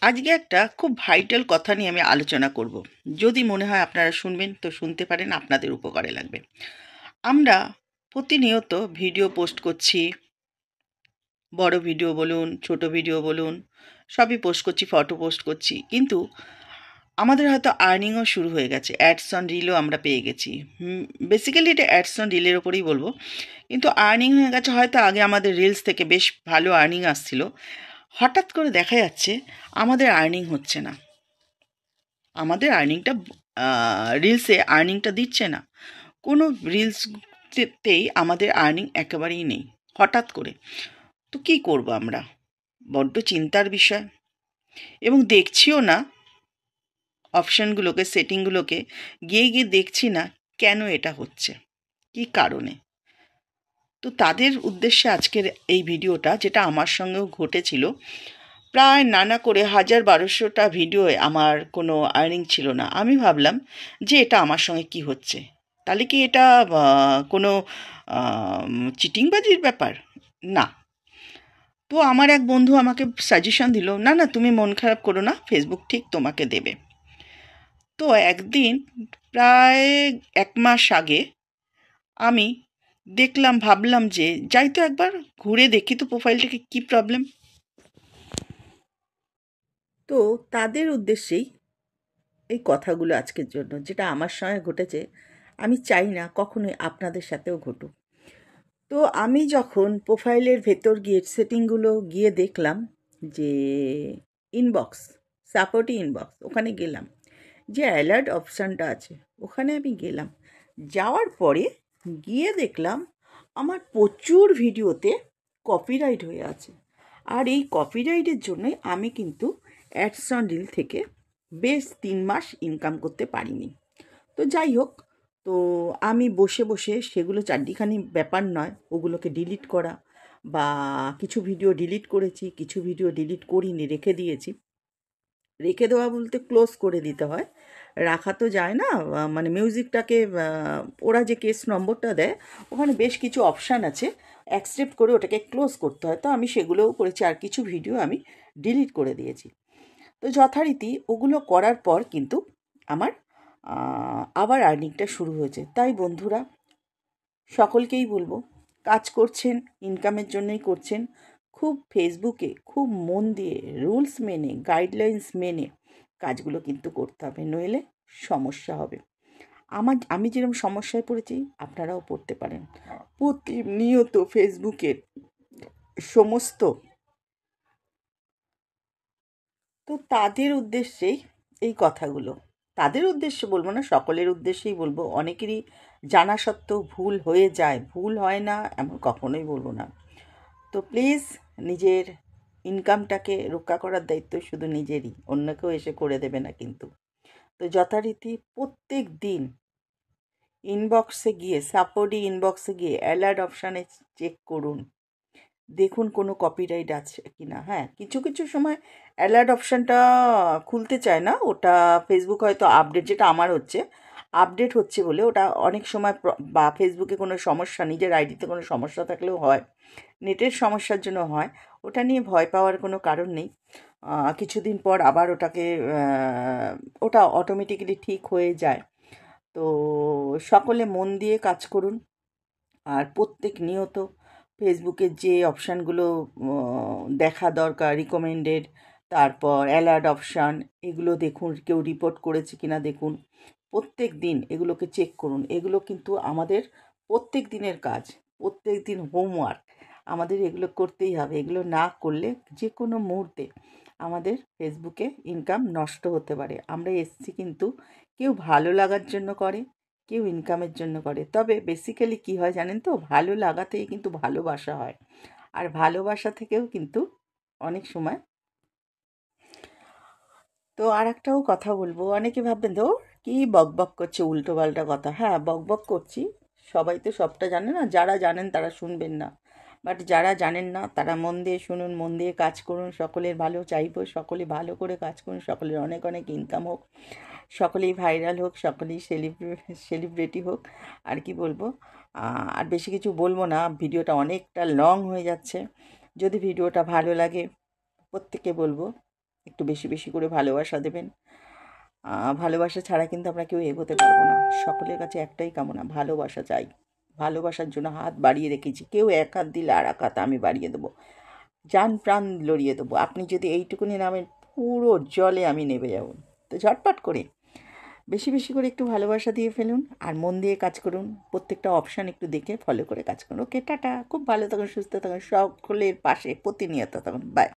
আজকে একটা খুব ভাইটাল কথা নিয়ে আমি আলোচনা করব। যদি মনে হয় আপনারা শুনবেন তো শুনতে পারেন, আপনাদের উপকারে লাগবে। আমরা প্রতিনিয়ত ভিডিও পোস্ট করছি, বড় ভিডিও বলুন, ছোট ভিডিও বলুন, সবই পোস্ট করছি, ফটো পোস্ট করছি, কিন্তু আমাদের হয়তো আর্নিংও শুরু হয়ে গেছে, অ্যাডস অন রিলও আমরা পেয়ে গেছি। বেসিক্যালি এটা অ্যাডস অন রিলের ওপরেই বলবো, কিন্তু আর্নিং হয়ে গেছে। হয়তো আগে আমাদের রিলস থেকে বেশ ভালো আর্নিং আসছিল, হঠাৎ করে দেখা যাচ্ছে আমাদের আর্নিং হচ্ছে না, আমাদের আর্নিংটা রিলসে আর্নিংটা দিচ্ছে না। কোনো রিলসতেই আমাদের আর্নিং একেবারেই নেই হঠাৎ করে। তো কী করব আমরা? বড্ড চিন্তার বিষয়। এবং দেখছিও না অপশানগুলোকে, সেটিংগুলোকে গিয়ে গিয়ে দেখছি না কেন এটা হচ্ছে, কী কারণে। তো তাদের উদ্দেশ্যে আজকের এই ভিডিওটা, যেটা আমার সঙ্গেও ঘটেছিল। প্রায় নানা করে 1000-1200টা ভিডিওয়ে আমার কোনো আর্নিং ছিল না। আমি ভাবলাম যে এটা আমার সঙ্গে কি হচ্ছে, তাহলে কি এটা কোনো চিটিংবাজির ব্যাপার? না। তো আমার এক বন্ধু আমাকে সাজেশন দিল, না না তুমি মন খারাপ করো না, ফেসবুক ঠিক তোমাকে দেবে। তো একদিন প্রায় 1 মাস আগে আমি দেখলাম, ভাবলাম যে যাই তো একবার ঘুরে দেখি তো প্রোফাইলটাকে কি প্রবলেম। তো তাদের উদ্দেশ্যেই এই কথাগুলো আজকের জন্য, যেটা আমার সঙ্গে ঘটেছে। আমি চাই না কখনোই আপনাদের সাথেও ঘটুক। তো আমি যখন প্রোফাইলের ভেতর গিয়ে সেটিংগুলো গিয়ে দেখলাম যে ইনবক্স, সাপোর্টি ইনবক্স, ওখানে গেলাম, যে অ্যালার্ট অপশানটা আছে ওখানে আমি গেলাম। যাওয়ার পরে গিয়ে দেখলাম আমার প্রচুর ভিডিওতে কপিরাইট হয়ে আছে। আর এই কপিরাইটের জন্যই আমি কিন্তু অ্যাডস অন রিল থেকে বেশ 3 মাস ইনকাম করতে পারিনি। তো যাই হোক, তো আমি বসে বসে সেগুলো চারটিখানি ব্যাপার নয়, ওগুলোকে ডিলিট করা, বা কিছু ভিডিও ডিলিট করেছি, কিছু ভিডিও ডিলিট করিনি, রেখে দিয়েছি। রেখে দেওয়া বলতে ক্লোজ করে দিতে হয়, রাখা তো যায় না। মানে মিউজিকটাকে ওরা যে কেস নম্বরটা দেয়, ওখানে বেশ কিছু অপশান আছে, অ্যাকসেপ্ট করে ওটাকে ক্লোজ করতে হয়। তো আমি সেগুলোও করেছি, আর কিছু ভিডিও আমি ডিলিট করে দিয়েছি। তো যথারীতি ওগুলো করার পর কিন্তু আমার আবার আর্নিংটা শুরু হয়েছে। তাই বন্ধুরা, সকলকেই বলবো, কাজ করছেন ইনকামের জন্যই করছেন, খুব ফেসবুকে খুব মন দিয়ে রুলস মেনে, গাইডলাইন্স মেনে কাজগুলো কিন্তু করতে হবে, নইলে সমস্যা হবে। আমি যেরকম সমস্যায় পড়েছি আপনারাও পড়তে পারেন। প্রতিনিয়ত ফেসবুকের সমস্ত, তো তাদের উদ্দেশ্যেই এই কথাগুলো। তাদের উদ্দেশ্যে বলবো না, সকলের উদ্দেশ্যেই বলবো। অনেকেরই জানা সত্ত্বেও ভুল হয়ে যায়, ভুল হয় না এমন কখনোই বলবো না। তো প্লিজ, নিজের ইনকামটাকে রক্ষা করার দায়িত্ব শুধু নিজেরই, অন্য কেউ এসে করে দেবে না কিন্তু। তো যথারীতি প্রত্যেক দিন ইনবক্সে গিয়ে, সাপোর্টি ইনবক্সে গিয়ে অ্যালার্ট অপশানে চেক করুন, দেখুন কোনো কপিরাইট আছে কি না। হ্যাঁ, কিছু কিছু সময় অ্যালার্ট অপশানটা খুলতে চায় না, ওটা ফেসবুক হয়তো আপডেট, যেটা আমার হচ্ছে, আপডেট হচ্ছে বলে ওটা অনেক সময়, বা ফেসবুকে কোনো সমস্যা, নিজের আইডিতে কোনো সমস্যা থাকলেও হয়, নেটের সমস্যার জন্য হয়। ওটা নিয়ে ভয় পাওয়ার কোনো কারণ নেই। কিছুদিন পর আবার ওটাকে ওটা অটোমেটিক্যালি ঠিক হয়ে যায়। তো সকলে মন দিয়ে কাজ করুন, আর প্রত্যেক নিয়ত ফেসবুকের যে অপশানগুলো দেখা দরকার, রিকমেন্ডেড, তারপর অ্যালার্ট অপশান, এগুলো দেখুন, কেউ রিপোর্ট করেছে কিনা দেখুন। প্রত্যেক দিন এগুলোকে চেক করুন। এগুলো কিন্তু আমাদের প্রত্যেক দিনের কাজ, প্রত্যেক দিন হোমওয়ার্ক। আমাদের এগুলো করতেই হবে। এগুলো না করলে যে কোনো মুহূর্তে আমাদের ফেসবুকে ইনকাম নষ্ট হতে পারে। আমরা এসছি কিন্তু, কেউ ভালো লাগার জন্য করে, কেউ ইনকামের জন্য করে। তবে বেসিক্যালি কী হয় জানেন তো, ভালো লাগাতেই কিন্তু ভালোবাসা হয়, আর ভালোবাসা থেকেও কিন্তু অনেক সময়। তো আর একটাও কথা বলবো, অনেকে ভাববেন তো কি বকবক করছে, উল্টো পাল্টা কথা। হ্যাঁ, বকবক করছি, সবাই তো সবটা জানে না, যারা জানেন তারা শুনবেন না, বাট যারা জানেন না তারা মন দিয়ে শুনুন, মন দিয়ে কাজ করুন। সকলের ভালো চাইবো, সকলে ভালো করে কাজ করুন, সকলের অনেক অনেক ইনকাম হোক, সকলেই ভাইরাল হোক, সকলেই সেলিব্রিটি হোক। আর কি বলবো, আর বেশি কিছু বলবো না, ভিডিওটা অনেকটা লং হয়ে যাচ্ছে। যদি ভিডিওটা ভালো লাগে, প্রত্যেককে বলবো একটু বেশি বেশি করে ভালোবাসা দেবেন। ভালোবাসা ছাড়া কিন্তু আমরা কেউ এগোতে পারবো না। সকলের কাছে একটাই কামনা, ভালোবাসা চাই। ভালোবাসার জন্য হাত বাড়িয়ে রেখেছি, কেউ এক হাত দিলে আর এক হাত আমি বাড়িয়ে দেবো, জান প্রাণ লড়িয়ে দেবো। আপনি যদি এইটুকুনি নামেন, পুরো জলে আমি নেমে যাব। তো ঝটপট করে বেশি বেশি করে একটু ভালোবাসা দিয়ে ফেলুন, আর মন দিয়ে কাজ করুন। প্রত্যেকটা অপশান একটু দেখে ফলো করে কাজ করুন। ওকে, টাটা। খুব ভালো থাকুন, সুস্থ থাকুন, সকলের পাশে প্রতিনিয়ত থাকুন। বাই।